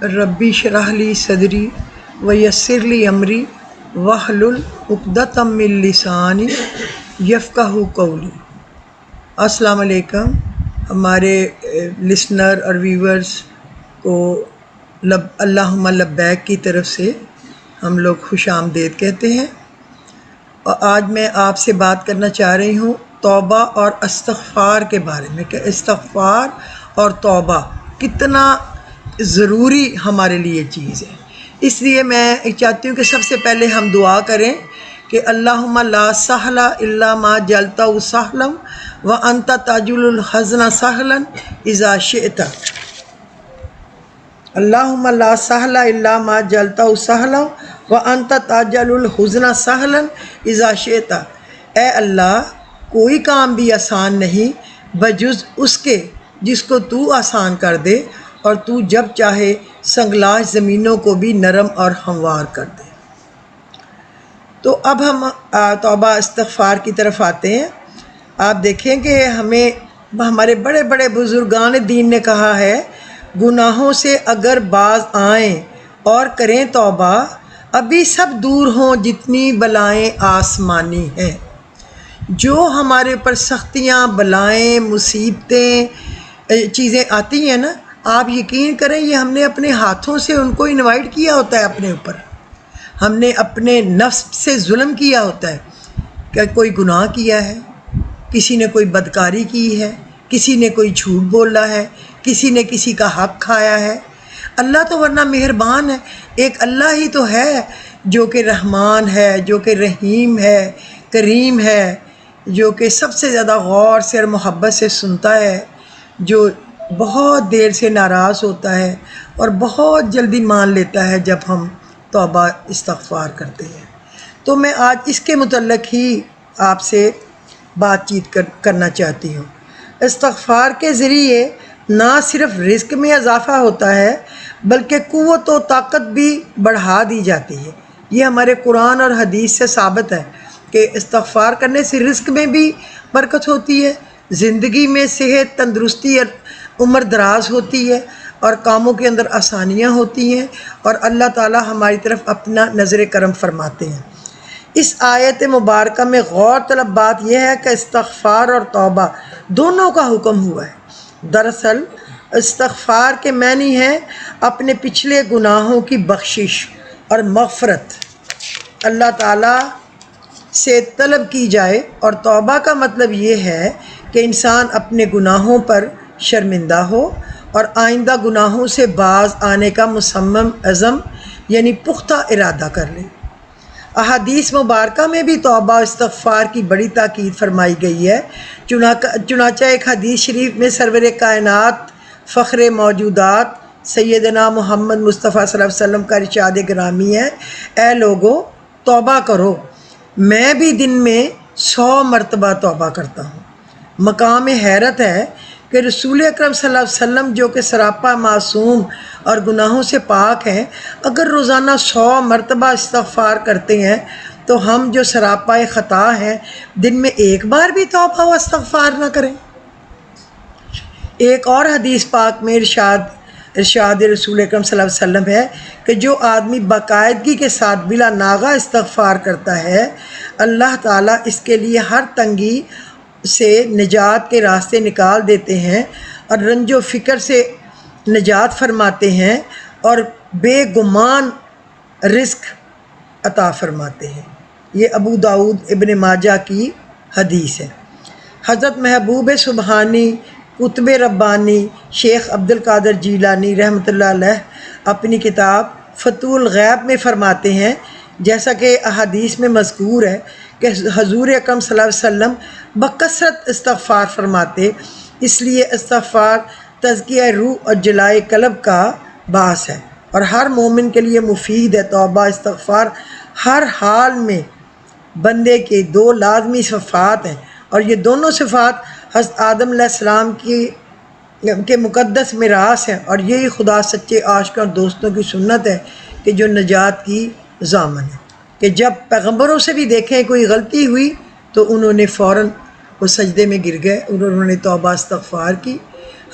ربی شرح لی صدری ویسر لی امری واحلل عقدۃ من لسانی یفقہوا قولی۔ السلام علیکم ہمارے لسنر اور ویورز کو اللہم لبیک کی طرف سے ہم لوگ خوش آمدید کہتے ہیں، اور آج میں آپ سے بات کرنا چاہ رہی ہوں توبہ اور استغفار کے بارے میں، کہ استغفار اور توبہ کتنا ضروری ہمارے لیے چیز ہے۔ اس لیے میں چاہتی ہوں کہ سب سے پہلے ہم دعا کریں کہ اللہم لا سہل الا ما جعلتہ سہلا وانت تجعل الحزن سہلا اذا شئت۔ اللہم لا سہل الا ما جعلتہ سہلا وانت تجعل الحزن سہلا اذا شئت۔ اے اللہ، کوئی کام بھی آسان نہیں بجز اس کے جس کو تو آسان کر دے، اور تو جب چاہے سنگلاش زمینوں کو بھی نرم اور ہموار کر دے۔ تو اب ہم توبہ استغفار کی طرف آتے ہیں۔ آپ دیکھیں کہ ہمیں ہمارے بڑے بڑے بزرگان دین نے کہا ہے، گناہوں سے اگر باز آئیں اور کریں توبہ، ابھی سب دور ہوں جتنی بلائیں آسمانی ہیں۔ جو ہمارے اوپر سختیاں، بلائیں، مصیبتیں، چیزیں آتی ہیں نا، آپ یقین کریں یہ ہم نے اپنے ہاتھوں سے ان کو انوائٹ کیا ہوتا ہے اپنے اوپر۔ ہم نے اپنے نفس سے ظلم کیا ہوتا ہے، کہ کوئی گناہ کیا ہے، کسی نے کوئی بدکاری کی ہے، کسی نے کوئی جھوٹ بولا ہے، کسی نے کسی کا حق کھایا ہے۔ اللہ تو ورنہ مہربان ہے، ایک اللہ ہی تو ہے جو کہ رحمان ہے، جو کہ رحیم ہے، کریم ہے، جو کہ سب سے زیادہ غور سے اور محبت سے سنتا ہے، جو بہت دیر سے ناراض ہوتا ہے اور بہت جلدی مان لیتا ہے جب ہم توبہ استغفار کرتے ہیں۔ تو میں آج اس کے متعلق ہی آپ سے بات چیت کرنا چاہتی ہوں۔ استغفار کے ذریعے نہ صرف رزق میں اضافہ ہوتا ہے بلکہ قوت و طاقت بھی بڑھا دی جاتی ہے۔ یہ ہمارے قرآن اور حدیث سے ثابت ہے کہ استغفار کرنے سے رزق میں بھی برکت ہوتی ہے، زندگی میں صحت، تندرستی اور عمر دراز ہوتی ہے، اور کاموں کے اندر آسانیاں ہوتی ہیں، اور اللہ تعالی ہماری طرف اپنا نظر کرم فرماتے ہیں۔ اس آیت مبارکہ میں غور طلب بات یہ ہے کہ استغفار اور توبہ دونوں کا حکم ہوا ہے۔ دراصل استغفار کے معنی ہے اپنے پچھلے گناہوں کی بخشش اور مغفرت اللہ تعالیٰ سے طلب کی جائے، اور توبہ کا مطلب یہ ہے کہ انسان اپنے گناہوں پر شرمندہ ہو اور آئندہ گناہوں سے باز آنے کا مصمم عزم یعنی پختہ ارادہ کر لے۔ احادیث مبارکہ میں بھی توبہ و استغفار کی بڑی تاکید فرمائی گئی ہے۔ چنانچہ ایک حدیث شریف میں سرور کائنات، فخر موجودات سیدنا محمد مصطفیٰ صلی اللہ علیہ وسلم کا ارشاد گرامی ہے، اے لوگو توبہ کرو، میں بھی دن میں 100 مرتبہ توبہ کرتا ہوں۔ مقام حیرت ہے کہ رسول اکرم صلی اللہ علیہ وسلم جو کہ سراپا معصوم اور گناہوں سے پاک ہیں، اگر روزانہ 100 مرتبہ استغفار کرتے ہیں تو ہم جو سراپا خطا ہیں دن میں ایک بار بھی توبہ و استغفار نہ کریں۔ ایک اور حدیث پاک میں ارشاد رسول اکرم صلی اللہ علیہ وسلم ہے کہ جو آدمی باقاعدگی کے ساتھ بلا ناغہ استغفار کرتا ہے، اللہ تعالیٰ اس کے لیے ہر تنگی سے نجات کے راستے نکال دیتے ہیں، اور رنج و فکر سے نجات فرماتے ہیں، اور بے گمان رزق عطا فرماتے ہیں۔ یہ ابو داؤد ابن ماجہ کی حدیث ہے۔ حضرت محبوب سبحانی قطب ربانی شیخ عبد القادر جیلانی رحمۃ اللہ علیہ اپنی کتاب فتح الغیب میں فرماتے ہیں، جیسا کہ احادیث میں مذکور ہے کہ حضور اکرم صلی اللہ علیہ وسلم بکثرت استغفار فرماتے، اس لیے استغفار تزکیہ روح اور جلائے قلب کا باعث ہے، اور ہر مومن کے لیے مفید ہے۔ توبہ استغفار ہر حال میں بندے کے 2 لازمی صفات ہیں، اور یہ دونوں صفات حضرت آدم علیہ السلام کے مقدس میراث ہیں، اور یہی خدا سچے عاشقوں اور دوستوں کی سنت ہے کہ جو نجات کی ضامن ہے، کہ جب پیغمبروں سے بھی دیکھیں کوئی غلطی ہوئی تو انہوں نے فوراً وہ سجدے میں گر گئے، انہوں نے توبہ استغفار کی،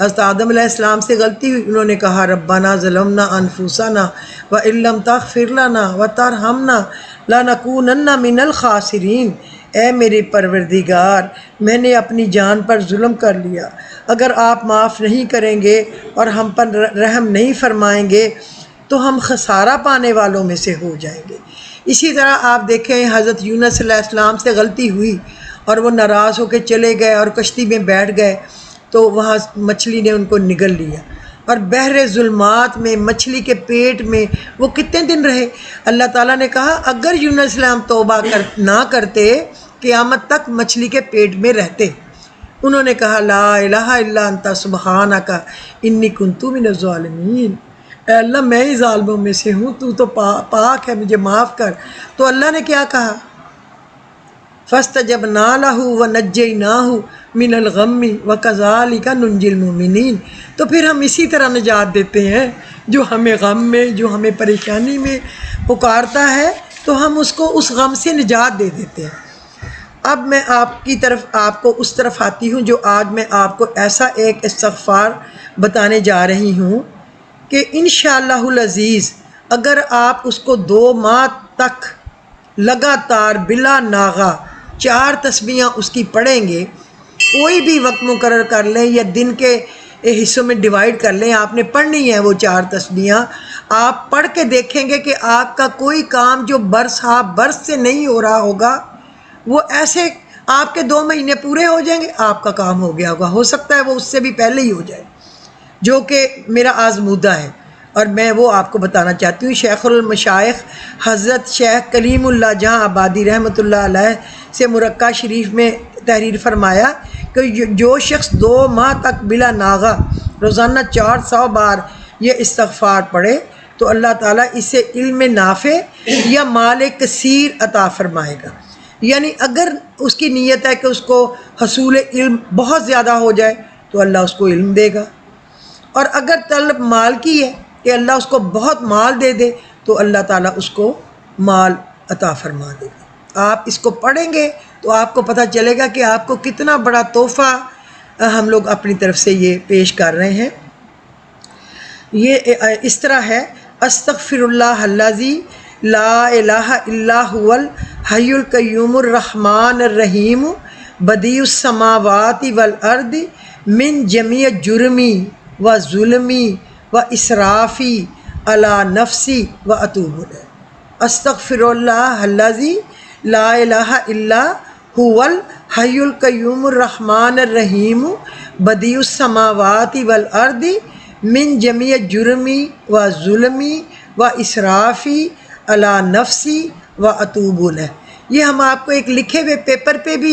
حضرت آدم علیہ السلام سے غلطی ہوئی، انہوں نے کہا ربنا ظلمنا انفسنا وان لم تغفر لنا وترحمنا لنکونن من الخاسرین۔ اے میرے پروردگار، میں نے اپنی جان پر ظلم کر لیا، اگر آپ معاف نہیں کریں گے اور ہم پر رحم نہیں فرمائیں گے تو ہم خسارہ پانے والوں میں سے ہو جائیں گے۔ اسی طرح آپ دیکھیں حضرت یونس علیہ السلام سے غلطی ہوئی اور وہ ناراض ہو کے چلے گئے اور کشتی میں بیٹھ گئے، تو وہاں مچھلی نے ان کو نگل لیا، اور بحر ظلمات میں مچھلی کے پیٹ میں وہ کتنے دن رہے۔ اللہ تعالیٰ نے کہا اگر یونس علیہ السلام توبہ نہ کرتے قیامت تک مچھلی کے پیٹ میں رہتے۔ انہوں نے کہا لا الہ الا انت سبحانک انی کنت من الظالمین، اے اللہ میں ہی ظالموں میں سے ہوں، تو پاک ہے، مجھے معاف کر۔ تو اللہ نے کیا کہا فاستجبنا له ونجیناہ من الغم وکذالک ننجی المؤمنین۔ تو پھر ہم اسی طرح نجات دیتے ہیں، جو ہمیں غم میں، جو ہمیں پریشانی میں پکارتا ہے تو ہم اس کو اس غم سے نجات دے دیتے ہیں۔ اب میں آپ کو اس طرف آتی ہوں جو آج میں آپ کو ایسا ایک استغفار بتانے جا رہی ہوں کہ انشاءاللہ العزیز اگر آپ اس کو 2 ماہ تک لگاتار بلا ناغہ 4 تسبیحاں اس کی پڑھیں گے، کوئی بھی وقت مقرر کر لیں یا دن کے حصوں میں ڈیوائیڈ کر لیں، آپ نے پڑھنی ہے وہ 4 تسبیحاں، آپ پڑھ کے دیکھیں گے کہ آپ کا کوئی کام جو برس سے نہیں ہو رہا ہوگا وہ ایسے آپ کے 2 مہینے پورے ہو جائیں گے، آپ کا کام ہو گیا ہوگا، ہو سکتا ہے وہ اس سے بھی پہلے ہی ہو جائے، جو کہ میرا آزمودہ ہے اور میں وہ آپ کو بتانا چاہتی ہوں۔ شیخ المشائخ حضرت شیخ کلیم اللہ جہاں آبادی رحمۃ اللہ علیہ سے مرقع شریف میں تحریر فرمایا کہ جو شخص 2 ماہ تک بلا ناغہ روزانہ 400 بار یہ استغفار پڑھے تو اللہ تعالیٰ اسے علم نافع یا مال کثیر عطا فرمائے گا۔ یعنی اگر اس کی نیت ہے کہ اس کو حصول علم بہت زیادہ ہو جائے تو اللہ اس کو علم دے گا، اور اگر طلب مال کی ہے کہ اللہ اس کو بہت مال دے دے تو اللہ تعالیٰ اس کو مال عطا فرما دے گا۔ آپ اس کو پڑھیں گے تو آپ کو پتہ چلے گا کہ آپ کو کتنا بڑا تحفہ ہم لوگ اپنی طرف سے یہ پیش کر رہے ہیں۔ یہ اس طرح ہے استغفر اللہ الذی لا الہ الا هو الحی القیوم الرحمن الرحیم بدیع السماوات والارض من جمیع جرمی و ظلمی و اسرافی علی نفسی و اتوب الیہ۔ استغفر اللہ الذی لا الہ الا هو الحی القیوم الرحمن الرحیم بدیع السماوات والارض من جمیع جرمی و ظلمی و اسرافی علی نفسی و اتوب الیہ۔ یہ ہم آپ کو ایک لکھے ہوئے پیپر پہ بھی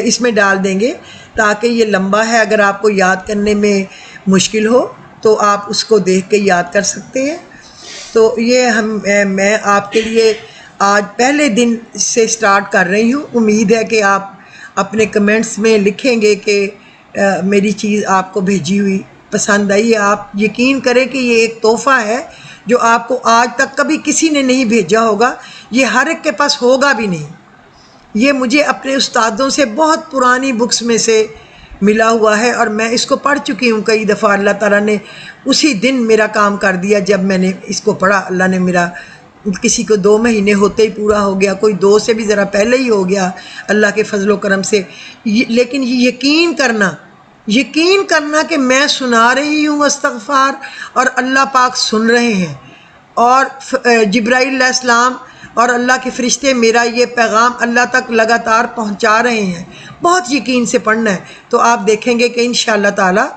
اس میں ڈال دیں گے تاکہ یہ لمبا ہے، اگر آپ کو یاد کرنے میں مشکل ہو تو آپ اس کو دیکھ کے یاد کر سکتے ہیں۔ تو یہ میں آپ کے لیے آج پہلے دن سے سٹارٹ کر رہی ہوں، امید ہے کہ آپ اپنے کمنٹس میں لکھیں گے کہ میری چیز آپ کو بھیجی ہوئی پسند آئی ہے۔ آپ یقین کریں کہ یہ ایک تحفہ ہے جو آپ کو آج تک کبھی کسی نے نہیں بھیجا ہوگا، یہ ہر ایک کے پاس ہوگا بھی نہیں۔ یہ مجھے اپنے استادوں سے بہت پرانی بکس میں سے ملا ہوا ہے اور میں اس کو پڑھ چکی ہوں کئی دفعہ۔ اللہ تعالیٰ نے اسی دن میرا کام کر دیا جب میں نے اس کو پڑھا، اللہ نے میرا کسی کو 2 مہینے ہوتے ہی پورا ہو گیا، کوئی 2 سے بھی ذرا پہلے ہی ہو گیا اللہ کے فضل و کرم سے۔ لیکن یہ یقین کرنا کہ میں سنا رہی ہوں استغفار اور اللہ پاک سن رہے ہیں، اور جبرائیل علیہ السلام اور اللہ کے فرشتے میرا یہ پیغام اللہ تک لگاتار پہنچا رہے ہیں، بہت یقین سے پڑھنا ہے تو آپ دیکھیں گے کہ انشاءاللہ تعالیٰ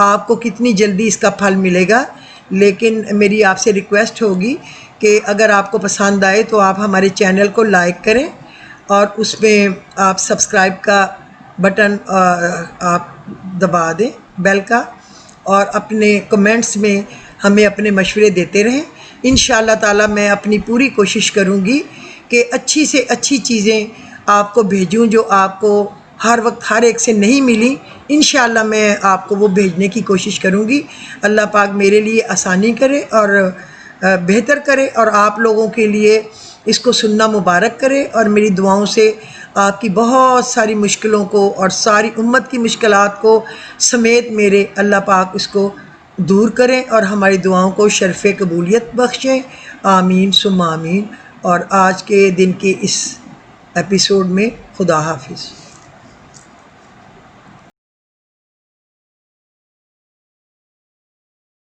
آپ کو کتنی جلدی اس کا پھل ملے گا۔ لیکن میری آپ سے ریکویسٹ ہوگی کہ اگر آپ کو پسند آئے تو آپ ہمارے چینل کو لائک کریں اور اس میں آپ سبسکرائب کا بٹن آپ دبا دیں بیل کا، اور اپنے کمنٹس میں ہمیں اپنے مشورے دیتے رہیں۔ انشاءاللہ تعالیٰ میں اپنی پوری کوشش کروں گی کہ اچھی سے اچھی چیزیں آپ کو بھیجوں جو آپ کو ہر وقت ہر ایک سے نہیں ملی، انشاءاللہ میں آپ کو وہ بھیجنے کی کوشش کروں گی۔ اللہ پاک میرے لیے آسانی کرے اور بہتر کرے، اور آپ لوگوں کے لیے اس کو سننا مبارک کرے، اور میری دعاؤں سے آپ کی بہت ساری مشکلوں کو اور ساری امت کی مشکلات کو سمیت میرے اللہ پاک اس کو دور کریں اور ہماری دعاؤں کو شرف قبولیت بخشیں، آمین ثم آمین۔ اور آج کے دن کے اس ایپیسوڈ میں خدا حافظ۔